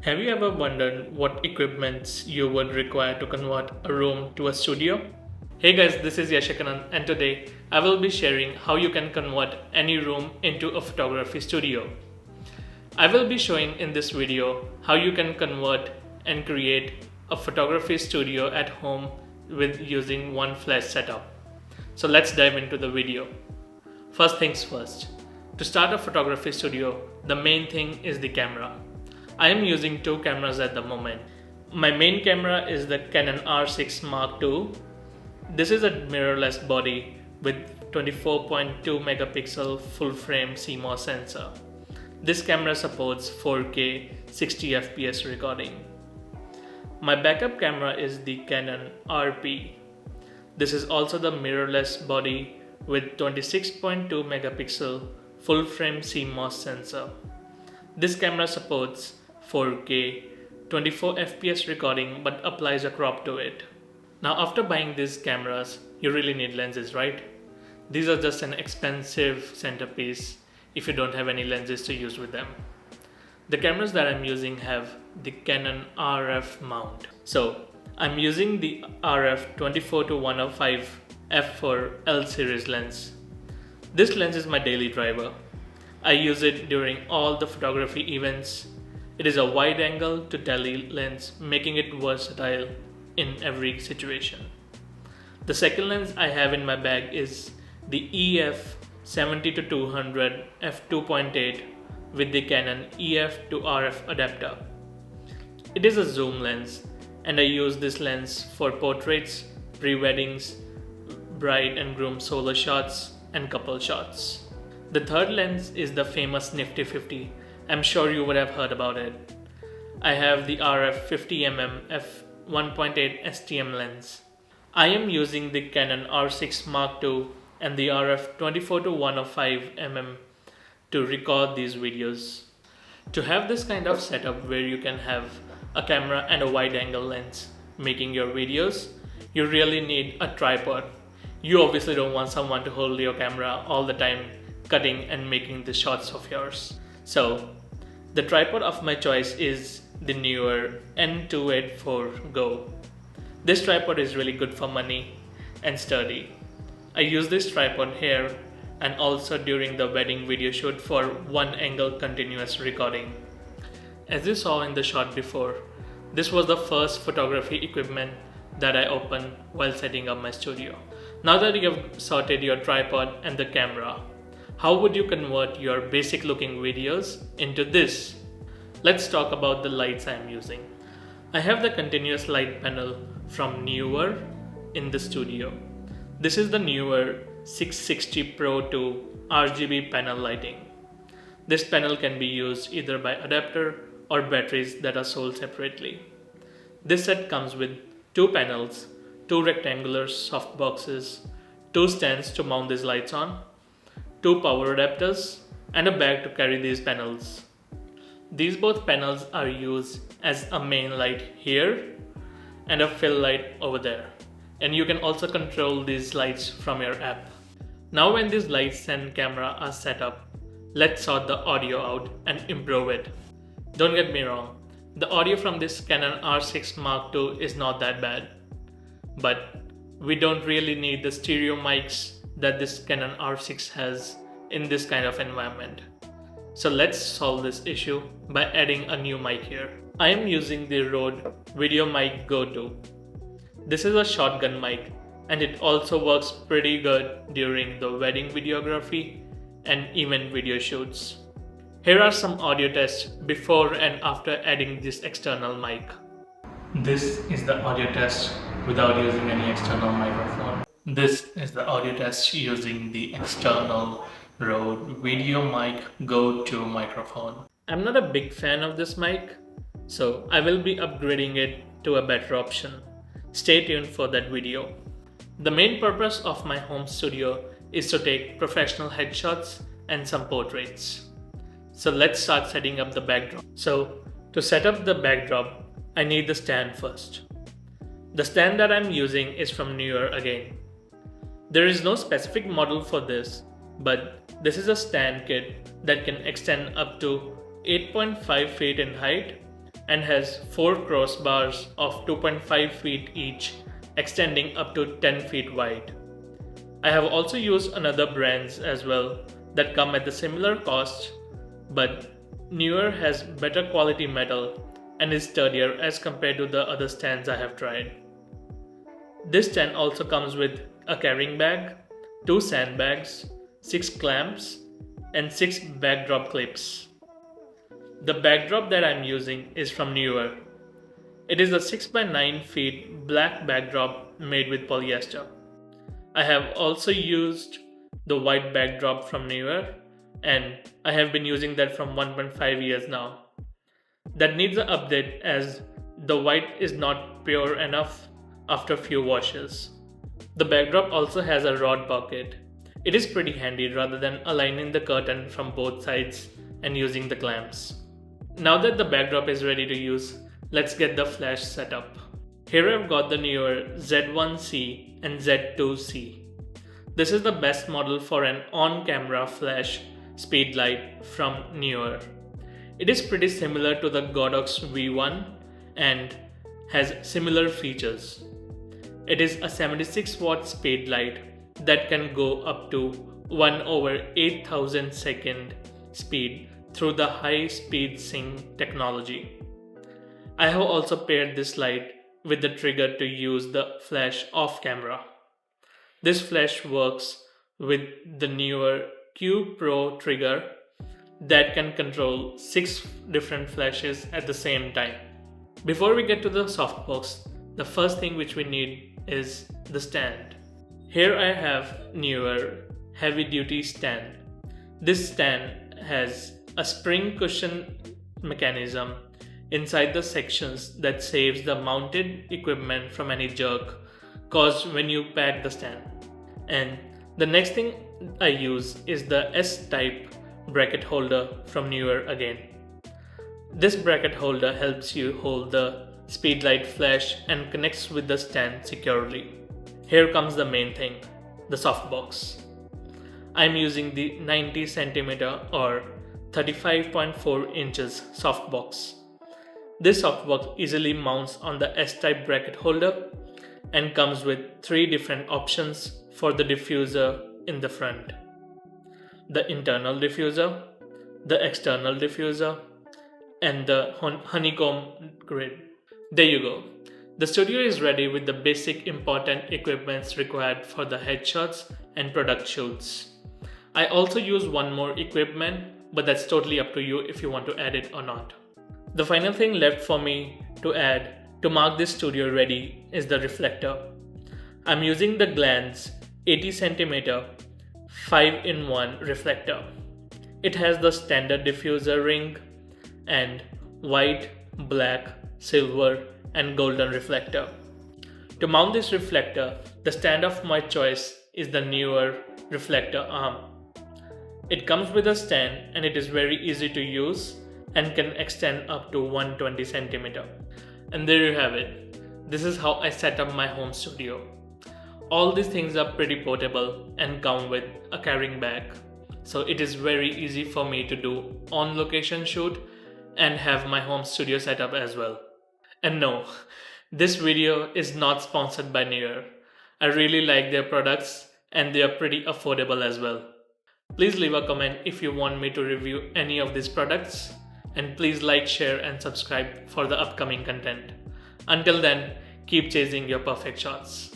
Have you ever wondered what equipments you would require to convert a room to a studio? Hey guys, this is Yashikanan and today I will be sharing how you can convert any room into a photography studio. I will be showing in this video how you can convert and create a photography studio at home with using one flash setup. So let's dive into the video. First things first, to start a photography studio, the main thing is the camera. I am using two cameras at the moment. My main camera is the Canon R6 Mark II. This is a mirrorless body with 24.2 megapixel full frame CMOS sensor. This camera supports 4K 60 FPS recording. My backup camera is the Canon RP. This is also the mirrorless body with 26.2 megapixel full frame CMOS sensor. This camera supports 4K 24 FPS recording but applies a crop to it. Now after buying these cameras, you really need lenses, right? These are just an expensive centerpiece if you don't have any lenses to use with them. The cameras that I'm using have the Canon RF mount. So I'm using the RF 24-105 f4 series lens. This lens is my daily driver. I use it during all the photography events. It is a wide angle to tele lens, making it versatile in every situation. The second lens I have in my bag is the EF 70-200 f2.8 with the Canon EF to RF adapter. It is a zoom lens and I use this lens for portraits, pre-weddings, bride and groom solo shots and couple shots. The third lens is the famous Nifty 50. I'm sure you would have heard about it. I have the RF 50mm f1.8 STM lens. I am using the Canon R6 Mark II and the RF 24-105mm to record these videos. To have this kind of setup where you can have a camera and a wide angle lens making your videos, you really need a tripod. You obviously don't want someone to hold your camera all the time cutting and making the shots of yours. So the tripod of my choice is the newer N284 Go. This tripod is really good for money and sturdy. I use this tripod here and also during the wedding video shoot for one angle continuous recording. As you saw in the shot before, this was the first photography equipment that I opened while setting up my studio. Now that you have sorted your tripod and the camera, how would you convert your basic looking videos into this? Let's talk about the lights I am using. I have the continuous light panel from Newer in the studio. This is the Newer 660 Pro 2 RGB panel lighting. This panel can be used either by adapter or batteries that are sold separately. This set comes with two panels, two rectangular soft boxes, two stands to mount these lights on, two power adapters, and a bag to carry these panels. These both panels are used as a main light here and a fill light over there. And you can also control these lights from your app. Now when these lights and camera are set up, let's sort the audio out and improve it. Don't get me wrong, the audio from this Canon R6 Mark II is not that bad. But we don't really need the stereo mics that this Canon R6 has in this kind of environment. So let's solve this issue by adding a new mic here. I am using the Rode Video Mic Go 2. This is a shotgun mic and it also works pretty good during the wedding videography and event video shoots. Here are some audio tests before and after adding this external mic. This is the audio test without using any external microphone. This is the audio test using the external Rode Video Mic Go 2 microphone. I'm not a big fan of this mic, so I will be upgrading it to a better option. Stay tuned for that video. The main purpose of my home studio is to take professional headshots and some portraits. So let's start setting up the backdrop. So to set up the backdrop, I need the stand first. The stand that I'm using is from Newer again. There is no specific model for this, but this is a stand kit that can extend up to 8.5 feet in height and has 4 crossbars of 2.5 feet each, extending up to 10 feet wide. I have also used another brands as well that come at the similar cost, but Neewer has better quality metal and is sturdier as compared to the other stands I have tried. This stand also comes with a carrying bag, 2 sandbags, 6 clamps, and 6 backdrop clips. The backdrop that I'm using is from Neewer. It is a 6 by 9 feet black backdrop made with polyester. I have also used the white backdrop from Neewer, and I have been using that from 1.5 years now. That needs an update as the white is not pure enough after few washes. The backdrop also has a rod pocket. It is pretty handy rather than aligning the curtain from both sides and using the clamps. Now that the backdrop is ready to use, let's get the flash set up. Here I've got the Neewer Z1C and Z2C. This is the best model for an on-camera flash speed light from Neewer. It is pretty similar to the Godox V1 and has similar features. It is a 76 watt speed light that can go up to 1/8000 second speed through the high speed sync technology. I have also paired this light with the trigger to use the flash off camera. This flash works with the Neewer Q Pro trigger that can control 6 different flashes at the same time. Before we get to the softbox, the first thing which we need is the stand. Here I have Neewer heavy duty stand. This stand has a spring cushion mechanism inside the sections that saves the mounted equipment from any jerk caused when you pack the stand. And the next thing I use is the S-type bracket holder from Neewer again. This bracket holder helps you hold the speedlight flash and connects with the stand securely. Here comes the main thing, the softbox. I'm using the 90 cm or 35.4 inches softbox. This softbox easily mounts on the S-type bracket holder and comes with 3 different options for the diffuser in the front: the internal diffuser, the external diffuser, and the honeycomb grid. There you go. The studio is ready with the basic important equipments required for the headshots and product shoots. I also use one more equipment, but that's totally up to you if you want to add it or not. The final thing left for me to add to mark this studio ready is the reflector. I'm using the Glance 80 cm 5-in-1 reflector. It has the standard diffuser ring and white, black, silver and golden reflector. To mount this reflector, the stand of my choice is the Neewer reflector arm. It comes with a stand and it is very easy to use and can extend up to 120 cm. And there you have it. This is how I set up my home studio. All these things are pretty portable and come with a carrying bag, so it is very easy for me to do on location shoot and have my home studio set up as well. And no, this video is not sponsored by Neewer. I really like their products and they are pretty affordable as well. Please leave a comment if you want me to review any of these products, and please like, share and subscribe for the upcoming content. Until then, keep chasing your perfect shots.